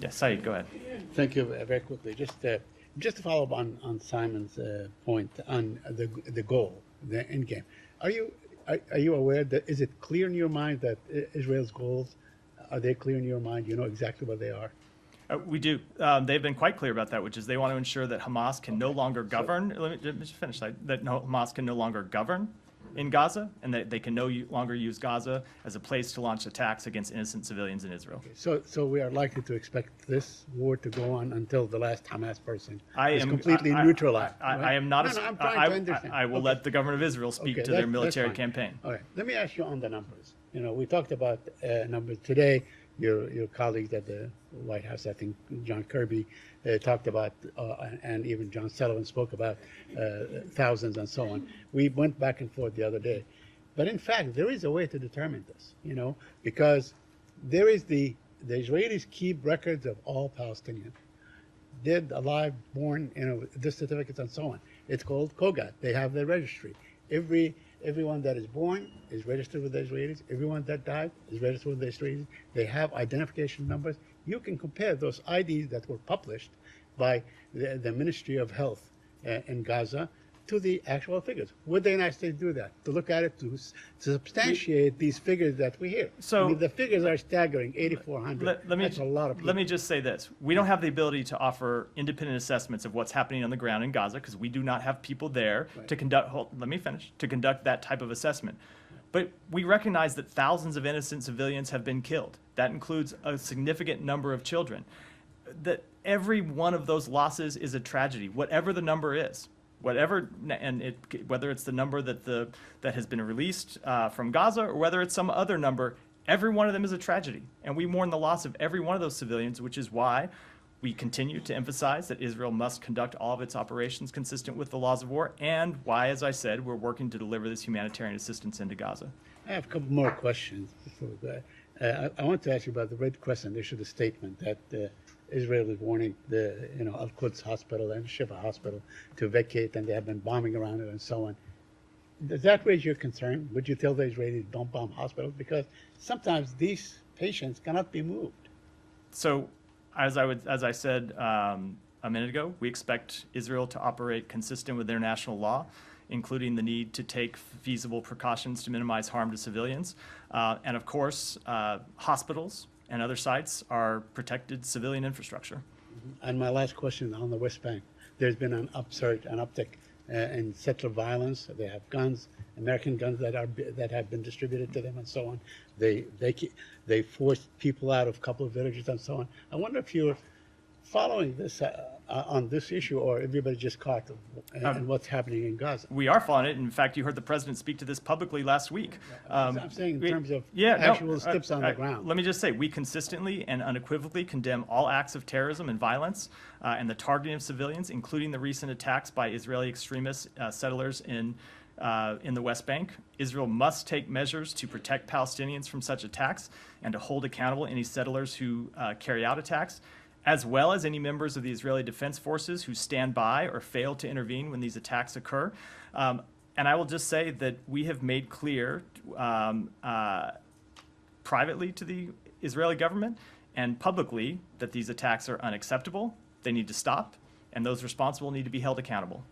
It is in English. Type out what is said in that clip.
Yes, Saeed, go ahead. Thank you. Very quickly, just to follow up on Simon's point on the goal, the end game. Are you aware that, is it clear in your mind that Israel's goals, are they clear in your mind? You know exactly what they are? We do. They've been quite clear about that, which is they want to ensure that Hamas can no longer govern. Let me just finish. That Hamas can no longer govern in Gaza, and that they can no longer use Gaza as a place to launch attacks against innocent civilians in Israel. So we are likely to expect this war to go on until the last Hamas person is am completely neutralized. I am not. No, I'm trying to understand. I will let the government of Israel speak to their military campaign. All right. Let me ask you on the numbers. You know, we talked about numbers today. Your colleagues at the White House, I think John Kirby, talked about, and even John Sullivan spoke about thousands and so on. We went back and forth the other day. But in fact, there is a way to determine this, you know, because there is the Israelis keep records of all Palestinians, dead, alive, born, you know, death certificates and so on. It's called KOGAT. They have their registry. Everyone that is born is registered with the Israelis. Everyone that died is registered with the Israelis. They have identification numbers. You can compare those IDs that were published by the Ministry of Health in Gaza to the actual figures. Would the United States do that? To look at it, to substantiate these figures that we hear. So I mean, the figures are staggering, 8,400. That's a lot of people. Let me just say this. We don't have the ability to offer independent assessments of what's happening on the ground in Gaza because we do not have people there to conduct, let me finish, to conduct that type of assessment. But we recognize that thousands of innocent civilians have been killed. That includes a significant number of children. That every one of those losses is a tragedy, whatever the number is. Whatever, and whether it's the number that has been released from Gaza or whether it's some other number, every one of them is a tragedy. And we mourn the loss of every one of those civilians, which is why we continue to emphasize that Israel must conduct all of its operations consistent with the laws of war, and why, as I said, we're working to deliver this humanitarian assistance into Gaza. I have a couple more questions before we go. I want to ask you about the Red Crescent issued a statement that Israel is warning the Al-Quds hospital and Shifa hospital to vacate, and they have been bombing around it and so on. Does that raise your concern? Would you tell the Israelis don't bomb hospitals? Because sometimes these patients cannot be moved. So, as I said a minute ago, we expect Israel to operate consistent with international law, including the need to take feasible precautions to minimize harm to civilians. And of course, hospitals and other sites are protected civilian infrastructure. And my last question on the West Bank. There's been an uptick in settler violence. They have guns, American guns that have been distributed to them and so on. They forced people out of a couple of villages and so on. I wonder if you're following this on this issue, or everybody just caught in what's happening in Gaza. We are following it. In fact, you heard the president speak to this publicly last week. I'm saying in terms of actual steps on the ground. Let me just say, we consistently and unequivocally condemn all acts of terrorism and violence and the targeting of civilians, including the recent attacks by Israeli extremist settlers in the West Bank. Israel must take measures to protect Palestinians from such attacks and to hold accountable any settlers who carry out attacks, as well as any members of the Israeli Defense Forces who stand by or fail to intervene when these attacks occur. And I will just say that we have made clear privately to the Israeli government and publicly that these attacks are unacceptable, they need to stop, and those responsible need to be held accountable.